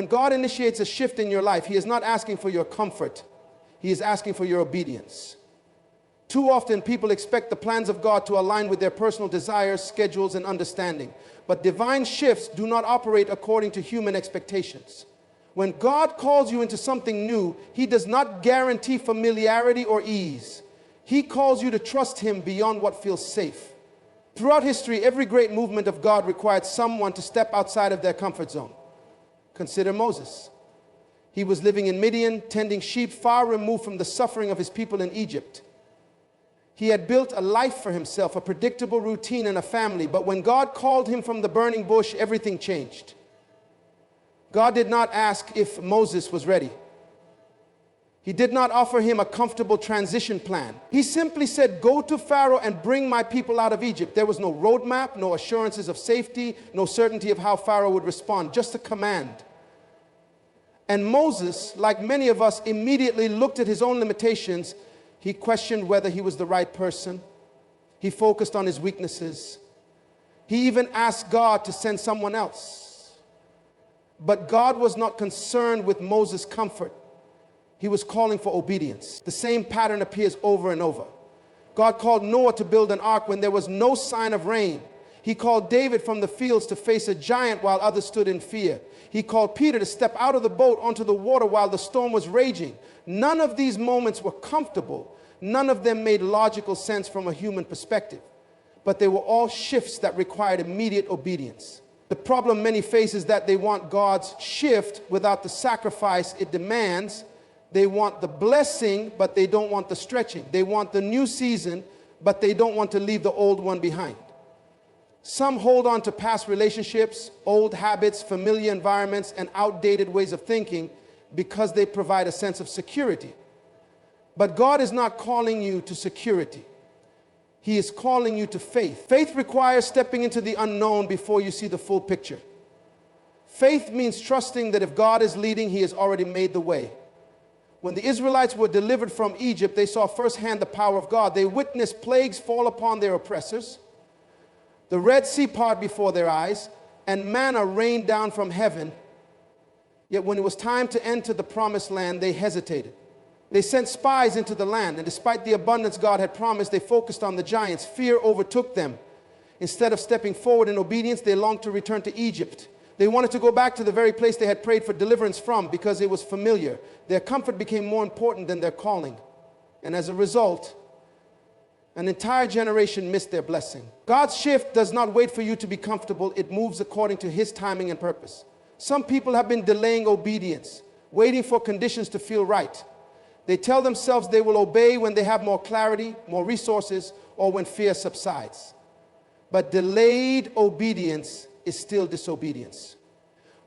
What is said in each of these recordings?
When God initiates a shift in your life, He is not asking for your comfort. He is asking for your obedience. Too often, people expect the plans of God to align with their personal desires, schedules, and understanding. But divine shifts do not operate according to human expectations. When God calls you into something new, He does not guarantee familiarity or ease. He calls you to trust Him beyond what feels safe. Throughout history, every great movement of God required someone to step outside of their comfort zone. Consider Moses. He was living in Midian, tending sheep far removed from the suffering of his people in Egypt. He had built a life for himself, a predictable routine and a family. But when God called him from the burning bush, everything changed. God did not ask if Moses was ready. He did not offer him a comfortable transition plan. He simply said, "Go to Pharaoh and bring my people out of Egypt." There was no roadmap, no assurances of safety, no certainty of how Pharaoh would respond, just a command. And Moses, like many of us, immediately looked at his own limitations. He questioned whether he was the right person. He focused on his weaknesses. He even asked God to send someone else. But God was not concerned with Moses' comfort. He was calling for obedience. The same pattern appears over and over. God called Noah to build an ark when there was no sign of rain. He called David from the fields to face a giant while others stood in fear. He called Peter to step out of the boat onto the water while the storm was raging. None of these moments were comfortable. None of them made logical sense from a human perspective. But they were all shifts that required immediate obedience. The problem many face is that they want God's shift without the sacrifice it demands. They want the blessing, but they don't want the stretching. They want the new season, but they don't want to leave the old one behind. Some hold on to past relationships, old habits, familiar environments, and outdated ways of thinking because they provide a sense of security. But God is not calling you to security. He is calling you to faith. Faith requires stepping into the unknown before you see the full picture. Faith means trusting that if God is leading, He has already made the way. When the Israelites were delivered from Egypt, they saw firsthand the power of God. They witnessed plagues fall upon their oppressors, the Red Sea part before their eyes, and manna rained down from heaven. Yet when it was time to enter the promised land, they hesitated. They sent spies into the land, and despite the abundance God had promised, they focused on the giants. Fear overtook them. Instead of stepping forward in obedience, they longed to return to Egypt. They wanted to go back to the very place they had prayed for deliverance from because it was familiar. Their comfort became more important than their calling. And as a result, an entire generation missed their blessing. God's shift does not wait for you to be comfortable. It moves according to His timing and purpose. Some people have been delaying obedience, waiting for conditions to feel right. They tell themselves they will obey when they have more clarity, more resources, or when fear subsides. But delayed obedience is still disobedience.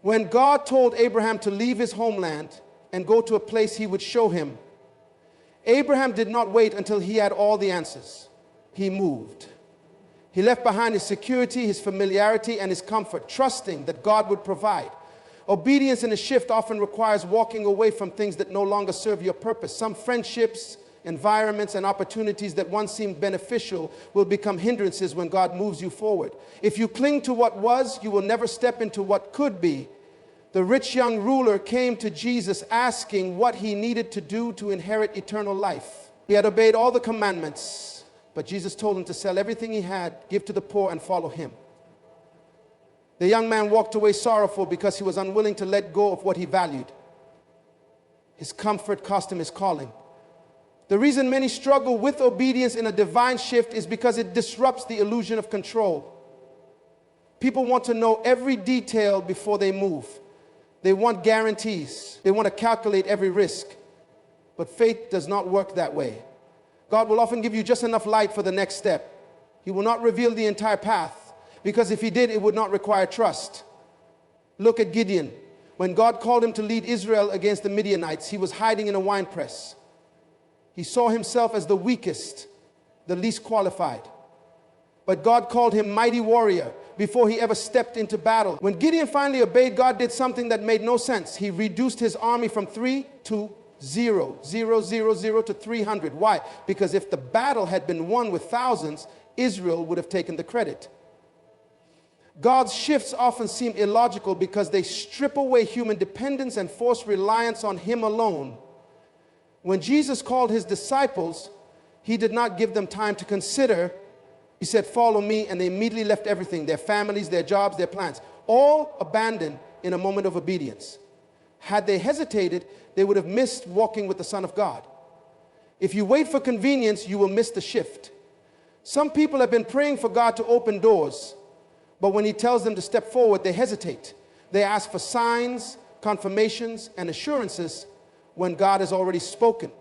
When God told Abraham to leave his homeland and go to a place He would show him, Abraham did not wait until he had all the answers. He moved. He left behind his security, his familiarity, and his comfort, trusting that God would provide. Obedience in a shift often requires walking away from things that no longer serve your purpose. Some friendships, environments, and opportunities that once seemed beneficial will become hindrances when God moves you forward. If you cling to what was, you will never step into what could be. The rich young ruler came to Jesus asking what he needed to do to inherit eternal life. He had obeyed all the commandments, but Jesus told him to sell everything he had, give to the poor, and follow Him. The young man walked away sorrowful because he was unwilling to let go of what he valued. His comfort cost him his calling. The reason many struggle with obedience in a divine shift is because it disrupts the illusion of control. People want to know every detail before they move. They want guarantees. They want to calculate every risk. But faith does not work that way. God will often give you just enough light for the next step. He will not reveal the entire path, because if He did, it would not require trust. Look at Gideon. When God called him to lead Israel against the Midianites, he was hiding in a winepress. He saw himself as the weakest, the least qualified. But God called him mighty warrior before he ever stepped into battle. When Gideon finally obeyed, God did something that made no sense. He reduced his army from 3 to 0 to 300. Why? Because if the battle had been won with thousands, Israel would have taken the credit. God's shifts often seem illogical because they strip away human dependence and force reliance on Him alone. When Jesus called His disciples, He did not give them time to consider. He said, "Follow me," and they immediately left everything, their families, their jobs, their plans, all abandoned in a moment of obedience. Had they hesitated, they would have missed walking with the Son of God. If you wait for convenience, you will miss the shift. Some people have been praying for God to open doors, but when He tells them to step forward, they hesitate. They ask for signs, confirmations, and assurances when God has already spoken.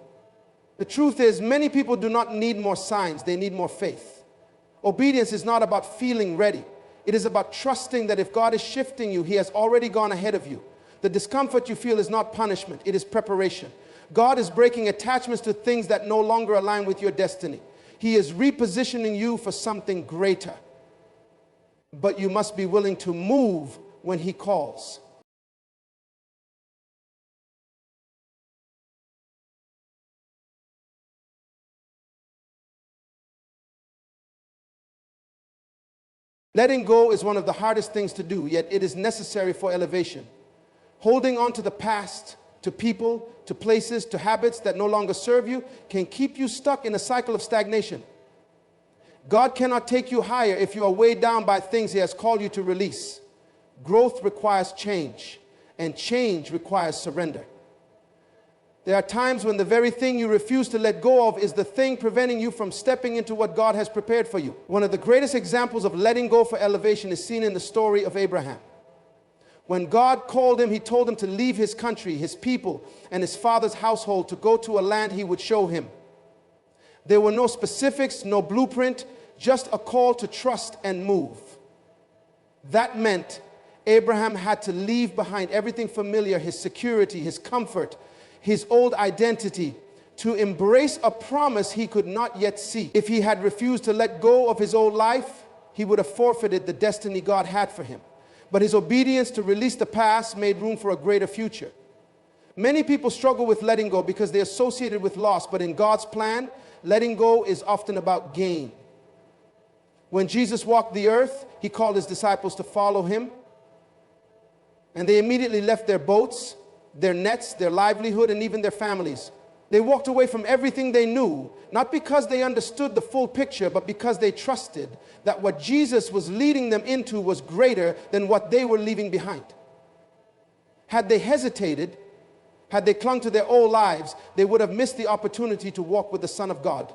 The truth is, many people do not need more signs, they need more faith. Obedience is not about feeling ready. It is about trusting that if God is shifting you, He has already gone ahead of you. The discomfort you feel is not punishment, it is preparation. God is breaking attachments to things that no longer align with your destiny. He is repositioning you for something greater. But you must be willing to move when He calls. Letting go is one of the hardest things to do, yet it is necessary for elevation. Holding on to the past, to people, to places, to habits that no longer serve you can keep you stuck in a cycle of stagnation. God cannot take you higher if you are weighed down by things He has called you to release. Growth requires change, and change requires surrender. There are times when the very thing you refuse to let go of is the thing preventing you from stepping into what God has prepared for you. One of the greatest examples of letting go for elevation is seen in the story of Abraham. When God called him, He told him to leave his country, his people, and his father's household to go to a land He would show him. There were no specifics, no blueprint, just a call to trust and move. That meant Abraham had to leave behind everything familiar, his security, his comfort, his old identity, to embrace a promise he could not yet see. If he had refused to let go of his old life, he would have forfeited the destiny God had for him. But his obedience to release the past made room for a greater future. Many people struggle with letting go because they associate it with loss, but in God's plan, letting go is often about gain. When Jesus walked the earth, He called His disciples to follow Him, and they immediately left their boats, their nets, their livelihood, and even their families. They walked away from everything they knew, not because they understood the full picture, but because they trusted that what Jesus was leading them into was greater than what they were leaving behind. Had they hesitated, had they clung to their old lives, they would have missed the opportunity to walk with the Son of God.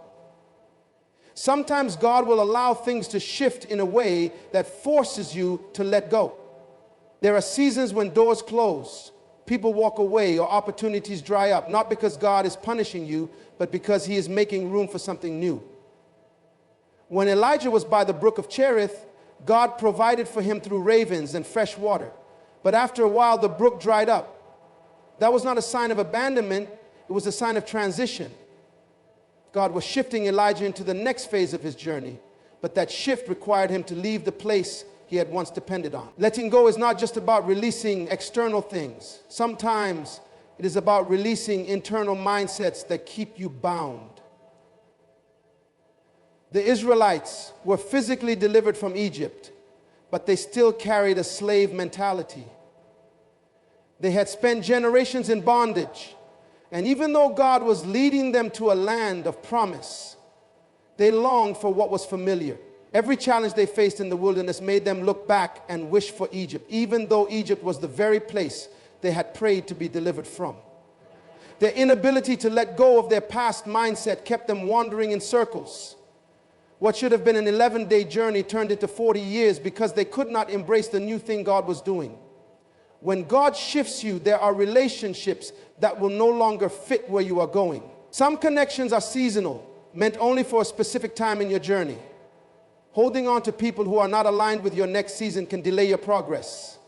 Sometimes God will allow things to shift in a way that forces you to let go. There are seasons when doors close, people walk away, or opportunities dry up, not because God is punishing you, but because He is making room for something new. When Elijah was by the brook of Cherith, God provided for him through ravens and fresh water. But after a while, the brook dried up. That was not a sign of abandonment, it was a sign of transition. God was shifting Elijah into the next phase of his journey, but that shift required him to leave the place he had once depended on. Letting go is not just about releasing external things. Sometimes it is about releasing internal mindsets that keep you bound. The Israelites were physically delivered from Egypt, but they still carried a slave mentality. They had spent generations in bondage, and even though God was leading them to a land of promise, they longed for what was familiar. Every challenge they faced in the wilderness made them look back and wish for Egypt, even though Egypt was the very place they had prayed to be delivered from. Their inability to let go of their past mindset kept them wandering in circles. What should have been an 11-day journey turned into 40 years because they could not embrace the new thing God was doing. When God shifts you, there are relationships that will no longer fit where you are going. Some connections are seasonal, meant only for a specific time in your journey. Holding on to people who are not aligned with your next season can delay your progress.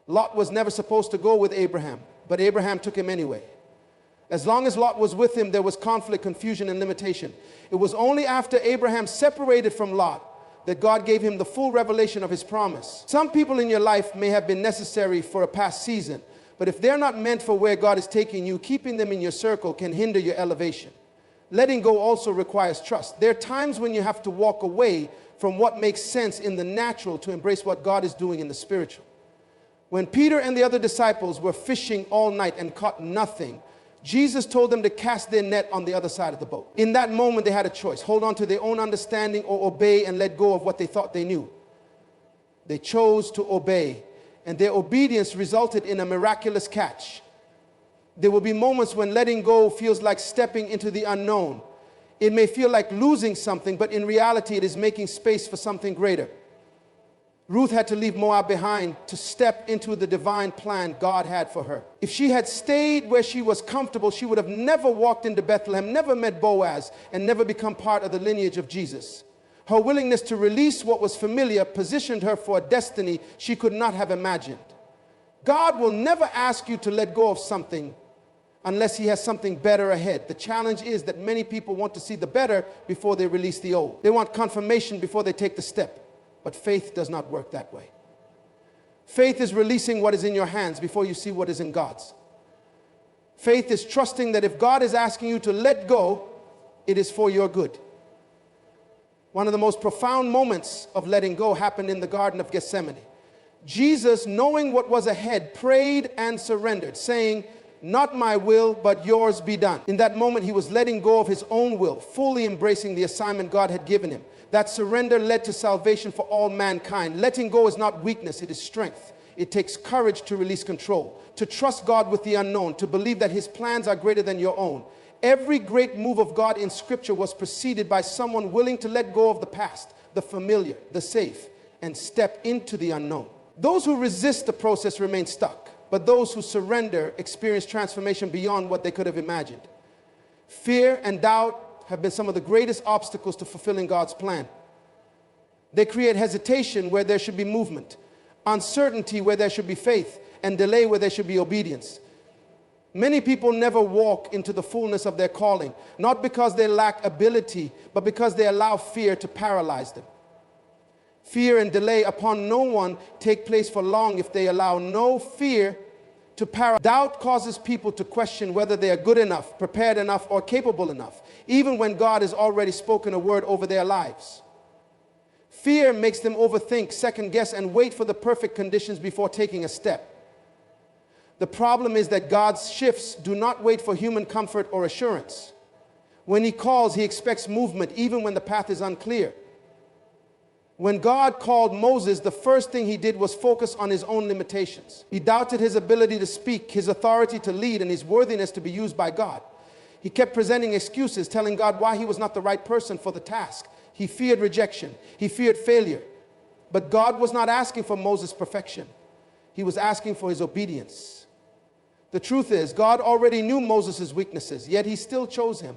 Lot was never supposed to go with Abraham, but Abraham took him anyway. As long as Lot was with him, there was conflict, confusion, and limitation. It was only after Abraham separated from Lot that God gave him the full revelation of His promise. Some people in your life may have been necessary for a past season, but if they're not meant for where God is taking you, keeping them in your circle can hinder your elevation. Letting go also requires trust. There are times when you have to walk away from what makes sense in the natural to embrace what God is doing in the spiritual. When Peter and the other disciples were fishing all night and caught nothing, Jesus told them to cast their net on the other side of the boat. In that moment, they had a choice: hold on to their own understanding or obey and let go of what they thought they knew. They chose to obey, and their obedience resulted in a miraculous catch. There will be moments when letting go feels like stepping into the unknown. It may feel like losing something, but in reality, it is making space for something greater. Ruth had to leave Moab behind to step into the divine plan God had for her. If she had stayed where she was comfortable, she would have never walked into Bethlehem, never met Boaz, and never become part of the lineage of Jesus. Her willingness to release what was familiar positioned her for a destiny she could not have imagined. God will never ask you to let go of something unless he has something better ahead. The challenge is that many people want to see the better before they release the old. They want confirmation before they take the step. But faith does not work that way. Faith is releasing what is in your hands before you see what is in God's. Faith is trusting that if God is asking you to let go, it is for your good. One of the most profound moments of letting go happened in the Garden of Gethsemane. Jesus, knowing what was ahead, prayed and surrendered, saying, "Not my will, but yours be done." In that moment, he was letting go of his own will, fully embracing the assignment God had given him. That surrender led to salvation for all mankind. Letting go is not weakness, it is strength. It takes courage to release control, to trust God with the unknown, to believe that his plans are greater than your own. Every great move of God in Scripture was preceded by someone willing to let go of the past, the familiar, the safe, and step into the unknown. Those who resist the process remain stuck, but those who surrender experience transformation beyond what they could have imagined. Fear and doubt have been some of the greatest obstacles to fulfilling God's plan. They create hesitation where there should be movement, uncertainty where there should be faith, and delay where there should be obedience. Many people never walk into the fullness of their calling, not because they lack ability, but because they allow fear to paralyze them. Fear and delay upon no one take place for long if they allow no fear to paralyze. Doubt causes people to question whether they are good enough, prepared enough, or capable enough, even when God has already spoken a word over their lives. Fear makes them overthink, second guess, and wait for the perfect conditions before taking a step. The problem is that God's shifts do not wait for human comfort or assurance. When he calls, he expects movement, even when the path is unclear. When God called Moses, the first thing he did was focus on his own limitations. He doubted his ability to speak, his authority to lead, and his worthiness to be used by God. He kept presenting excuses, telling God why he was not the right person for the task. He feared rejection. He feared failure. But God was not asking for Moses' perfection. He was asking for his obedience. The truth is, God already knew Moses' weaknesses, yet he still chose him.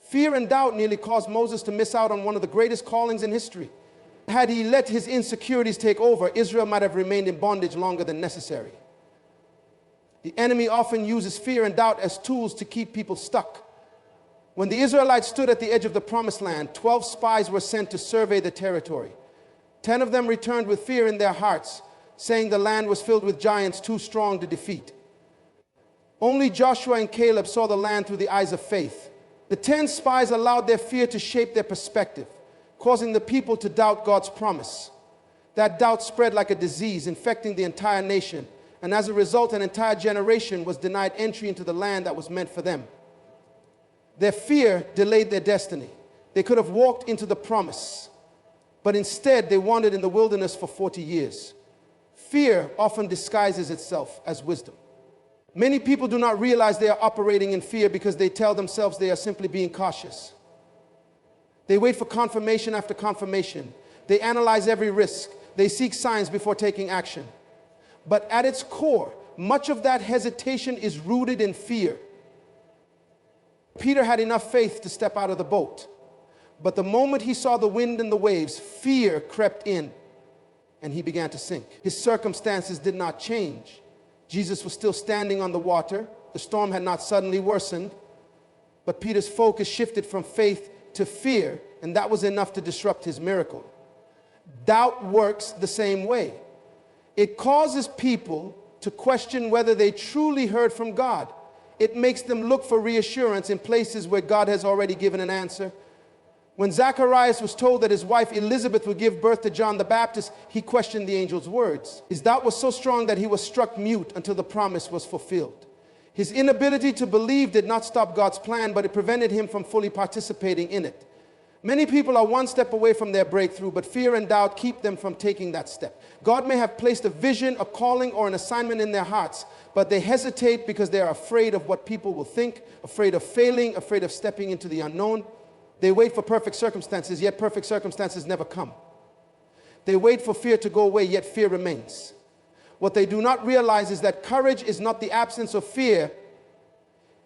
Fear and doubt nearly caused Moses to miss out on one of the greatest callings in history. Had he let his insecurities take over, Israel might have remained in bondage longer than necessary. The enemy often uses fear and doubt as tools to keep people stuck. When the Israelites stood at the edge of the promised land, 12 spies were sent to survey the territory. 10 of them returned with fear in their hearts, saying the land was filled with giants too strong to defeat. Only Joshua and Caleb saw the land through the eyes of faith. The 10 spies allowed their fear to shape their perspective, causing the people to doubt God's promise. That doubt spread like a disease, infecting the entire nation, and as a result, an entire generation was denied entry into the land that was meant for them. Their fear delayed their destiny. They could have walked into the promise, but instead they wandered in the wilderness for 40 years. Fear often disguises itself as wisdom. Many people do not realize they are operating in fear because they tell themselves they are simply being cautious. They wait for confirmation after confirmation. They analyze every risk. They seek signs before taking action. But at its core, much of that hesitation is rooted in fear. Peter had enough faith to step out of the boat. But the moment he saw the wind and the waves, fear crept in and he began to sink. His circumstances did not change. Jesus was still standing on the water. The storm had not suddenly worsened. But Peter's focus shifted from faith to fear, and that was enough to disrupt his miracle. Doubt works the same way. It causes people to question whether they truly heard from God. It makes them look for reassurance in places where God has already given an answer. When Zacharias was told that his wife Elizabeth would give birth to John the Baptist, he questioned the angel's words. His doubt was so strong that he was struck mute until the promise was fulfilled. His inability to believe did not stop God's plan, but it prevented him from fully participating in it. Many people are one step away from their breakthrough, but fear and doubt keep them from taking that step. God may have placed a vision, a calling, or an assignment in their hearts, but they hesitate because they are afraid of what people will think, afraid of failing, afraid of stepping into the unknown. They wait for perfect circumstances, yet perfect circumstances never come. They wait for fear to go away, yet fear remains. What they do not realize is that courage is not the absence of fear,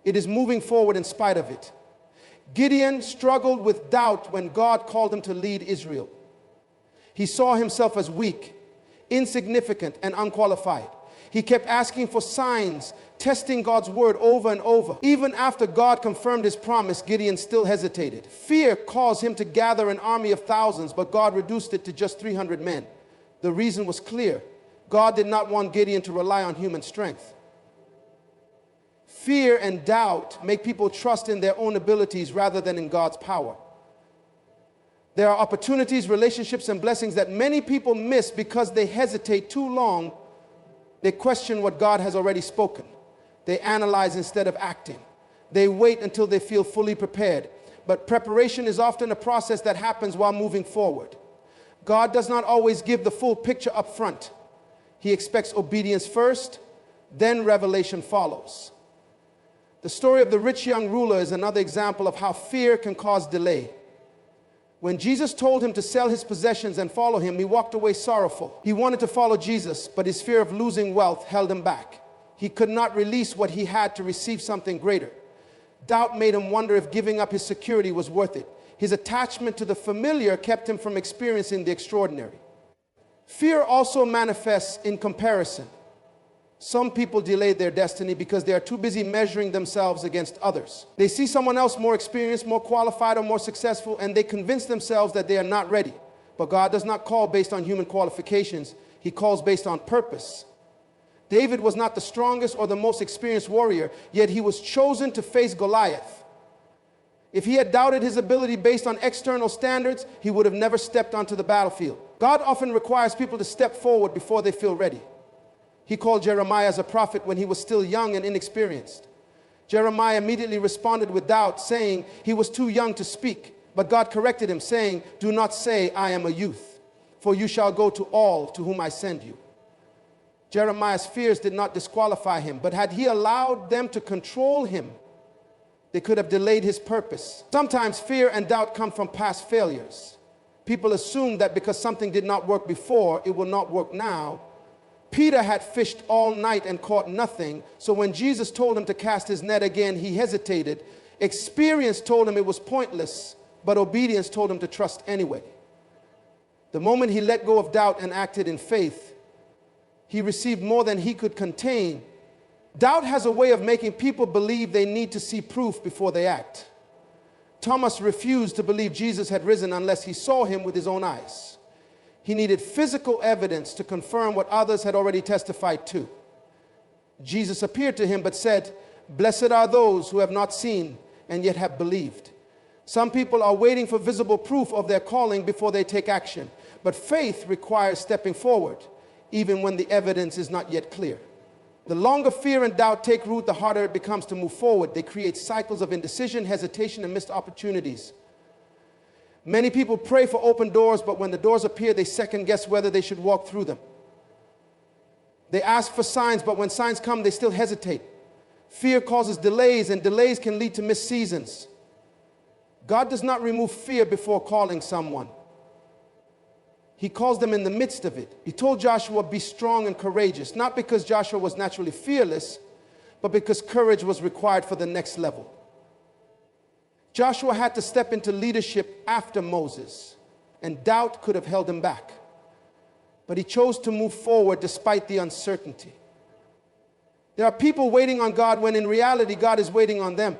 it is moving forward in spite of it. Gideon struggled with doubt when God called him to lead Israel. He saw himself as weak, insignificant, and unqualified. He kept asking for signs, testing God's word over and over. Even after God confirmed his promise, Gideon still hesitated. Fear caused him to gather an army of thousands, but God reduced it to just 300 men. The reason was clear. God did not want Gideon to rely on human strength. Fear and doubt make people trust in their own abilities rather than in God's power. There are opportunities, relationships, and blessings that many people miss because they hesitate too long. They question what God has already spoken. They analyze instead of acting. They wait until they feel fully prepared. But preparation is often a process that happens while moving forward. God does not always give the full picture up front. He expects obedience first, then revelation follows. The story of the rich young ruler is another example of how fear can cause delay. When Jesus told him to sell his possessions and follow him, he walked away sorrowful. He wanted to follow Jesus, but his fear of losing wealth held him back. He could not release what he had to receive something greater. Doubt made him wonder if giving up his security was worth it. His attachment to the familiar kept him from experiencing the extraordinary. Fear also manifests in comparison. Some people delay their destiny because they are too busy measuring themselves against others. They see someone else more experienced, more qualified, or more successful, and they convince themselves that they are not ready. But God does not call based on human qualifications. He calls based on purpose. David was not the strongest or the most experienced warrior, yet he was chosen to face Goliath. If he had doubted his ability based on external standards, he would have never stepped onto the battlefield. God often requires people to step forward before they feel ready. He called Jeremiah as a prophet when he was still young and inexperienced. Jeremiah immediately responded with doubt, saying he was too young to speak. But God corrected him, saying, "Do not say, 'I am a youth,' for you shall go to all to whom I send you." Jeremiah's fears did not disqualify him, but had he allowed them to control him, they could have delayed his purpose. Sometimes fear and doubt come from past failures. People assume that because something did not work before, it will not work now. Peter had fished all night and caught nothing, so when Jesus told him to cast his net again, he hesitated. Experience told him it was pointless, but obedience told him to trust anyway. The moment he let go of doubt and acted in faith, he received more than he could contain. Doubt has a way of making people believe they need to see proof before they act. Thomas refused to believe Jesus had risen unless he saw him with his own eyes. He needed physical evidence to confirm what others had already testified to. Jesus appeared to him but said, "Blessed are those who have not seen and yet have believed." Some people are waiting for visible proof of their calling before they take action. But faith requires stepping forward, even when the evidence is not yet clear. The longer fear and doubt take root, the harder it becomes to move forward. They create cycles of indecision, hesitation, and missed opportunities. Many people pray for open doors, but when the doors appear, they second guess whether they should walk through them. They ask for signs, but when signs come, they still hesitate. Fear causes delays, and delays can lead to missed seasons. God does not remove fear before calling someone. He calls them in the midst of it. He told Joshua, "Be strong and courageous," not because Joshua was naturally fearless, but because courage was required for the next level. Joshua had to step into leadership after Moses, and doubt could have held him back. But he chose to move forward despite the uncertainty. There are people waiting on God when in reality God is waiting on them.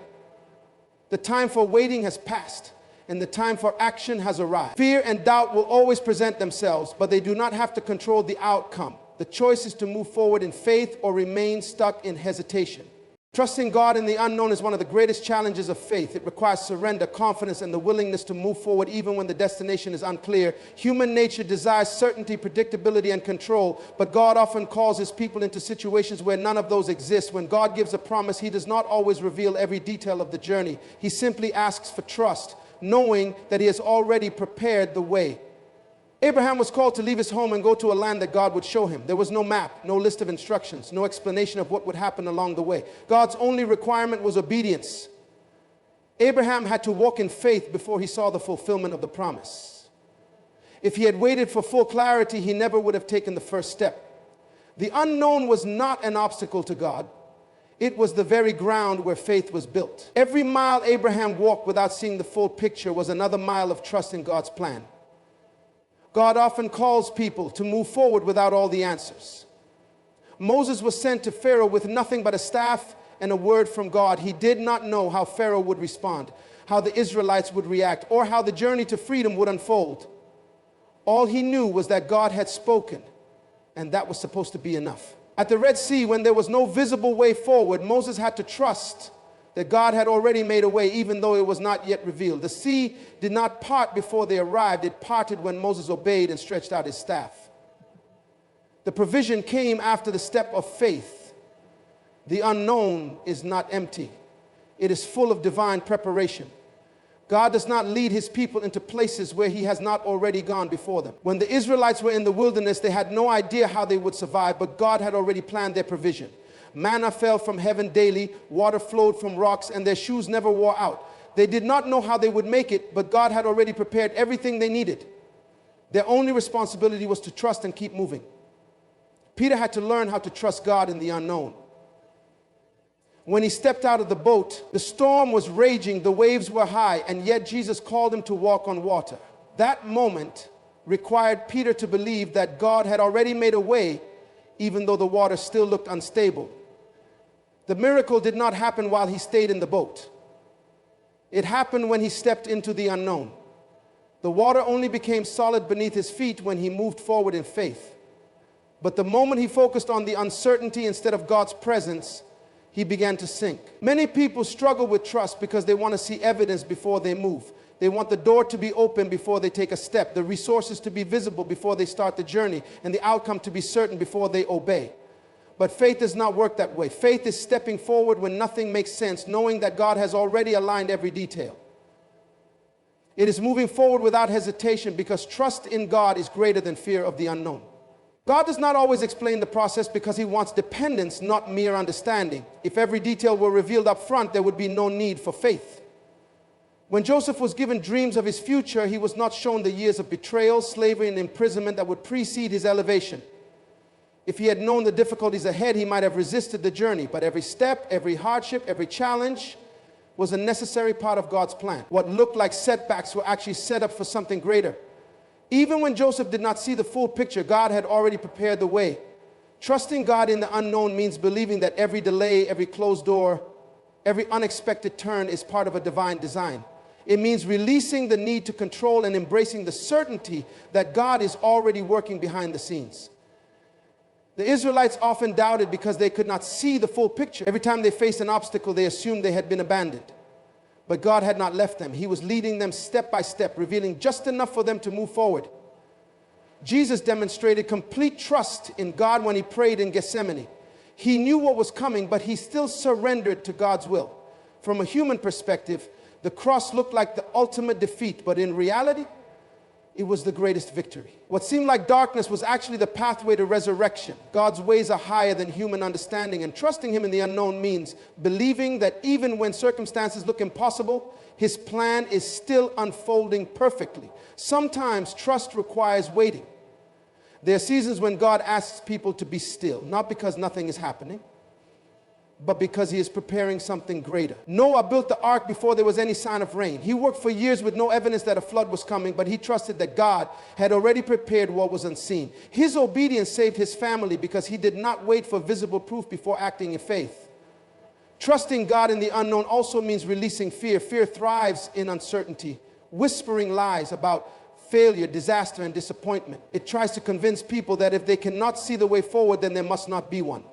The time for waiting has passed, and the time for action has arrived. Fear and doubt will always present themselves, but they do not have to control the outcome. The choice is to move forward in faith or remain stuck in hesitation. Trusting God in the unknown is one of the greatest challenges of faith. It requires surrender, confidence, and the willingness to move forward even when the destination is unclear. Human nature desires certainty, predictability, and control, but God often calls his people into situations where none of those exist. When God gives a promise, he does not always reveal every detail of the journey. He simply asks for trust, knowing that he has already prepared the way. Abraham was called to leave his home and go to a land that God would show him. There was no map, no list of instructions, no explanation of what would happen along the way. God's only requirement was obedience. Abraham had to walk in faith before he saw the fulfillment of the promise. If he had waited for full clarity, he never would have taken the first step. The unknown was not an obstacle to God. It was the very ground where faith was built. Every mile Abraham walked without seeing the full picture was another mile of trust in God's plan. God often calls people to move forward without all the answers. Moses was sent to Pharaoh with nothing but a staff and a word from God. He did not know how Pharaoh would respond, how the Israelites would react, or how the journey to freedom would unfold. All he knew was that God had spoken, and that was supposed to be enough. At the Red Sea, when there was no visible way forward, Moses had to trust that God had already made a way, even though it was not yet revealed. The sea did not part before they arrived. It parted when Moses obeyed and stretched out his staff. The provision came after the step of faith. The unknown is not empty. It is full of divine preparation. God does not lead his people into places where he has not already gone before them. When the Israelites were in the wilderness, they had no idea how they would survive, but God had already planned their provision. Manna fell from heaven daily, water flowed from rocks, and their shoes never wore out. They did not know how they would make it, but God had already prepared everything they needed. Their only responsibility was to trust and keep moving. Peter had to learn how to trust God in the unknown. When he stepped out of the boat, the storm was raging, the waves were high, and yet Jesus called him to walk on water. That moment required Peter to believe that God had already made a way, even though the water still looked unstable. The miracle did not happen while he stayed in the boat. It happened when he stepped into the unknown. The water only became solid beneath his feet when he moved forward in faith. But the moment he focused on the uncertainty instead of God's presence, he began to sink. Many people struggle with trust because they want to see evidence before they move. They want the door to be open before they take a step, the resources to be visible before they start the journey, and the outcome to be certain before they obey. But faith does not work that way. Faith is stepping forward when nothing makes sense, knowing that God has already aligned every detail. It is moving forward without hesitation because trust in God is greater than fear of the unknown. God does not always explain the process because he wants dependence, not mere understanding. If every detail were revealed up front, there would be no need for faith. When Joseph was given dreams of his future, he was not shown the years of betrayal, slavery, and imprisonment that would precede his elevation. If he had known the difficulties ahead, he might have resisted the journey. But every step, every hardship, every challenge was a necessary part of God's plan. What looked like setbacks were actually set up for something greater. Even when Joseph did not see the full picture, God had already prepared the way. Trusting God in the unknown means believing that every delay, every closed door, every unexpected turn is part of a divine design. It means releasing the need to control and embracing the certainty that God is already working behind the scenes. The Israelites often doubted because they could not see the full picture. Every time they faced an obstacle, they assumed they had been abandoned. But God had not left them. He was leading them step by step, revealing just enough for them to move forward. Jesus demonstrated complete trust in God when he prayed in Gethsemane. He knew what was coming, but he still surrendered to God's will. From a human perspective, the cross looked like the ultimate defeat, but in reality, it was the greatest victory. What seemed like darkness was actually the pathway to resurrection. God's ways are higher than human understanding, and trusting him in the unknown means believing that even when circumstances look impossible, his plan is still unfolding perfectly. Sometimes trust requires waiting. There are seasons when God asks people to be still, not because nothing is happening, but because he is preparing something greater. Noah built the ark before there was any sign of rain. He worked for years with no evidence that a flood was coming, but he trusted that God had already prepared what was unseen. His obedience saved his family because he did not wait for visible proof before acting in faith. Trusting God in the unknown also means releasing fear. Fear thrives in uncertainty, whispering lies about failure, disaster, and disappointment. It tries to convince people that if they cannot see the way forward, then there must not be one.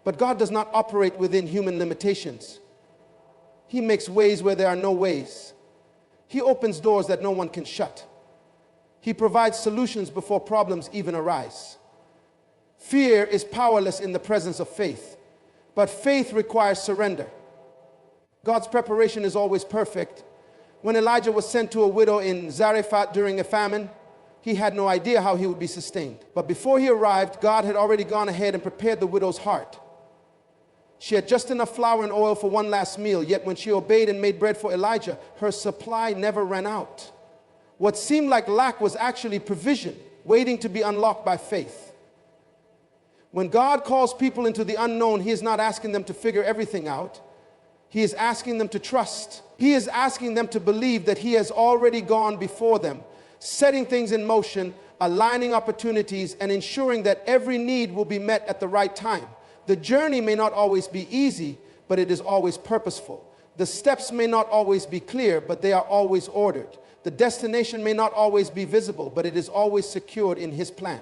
But God does not operate within human limitations. He makes ways where there are no ways. He opens doors that no one can shut. He provides solutions before problems even arise. Fear is powerless in the presence of faith, but faith requires surrender. God's preparation is always perfect. When Elijah was sent to a widow in Zarephath during a famine, he had no idea how he would be sustained. But before he arrived, God had already gone ahead and prepared the widow's heart. She had just enough flour and oil for one last meal, yet when she obeyed and made bread for Elijah, her supply never ran out. What seemed like lack was actually provision, waiting to be unlocked by faith. When God calls people into the unknown, He is not asking them to figure everything out. He is asking them to trust. He is asking them to believe that He has already gone before them, setting things in motion, aligning opportunities, and ensuring that every need will be met at the right time. The journey may not always be easy, but it is always purposeful. The steps may not always be clear, but they are always ordered. The destination may not always be visible, but it is always secured in His plan.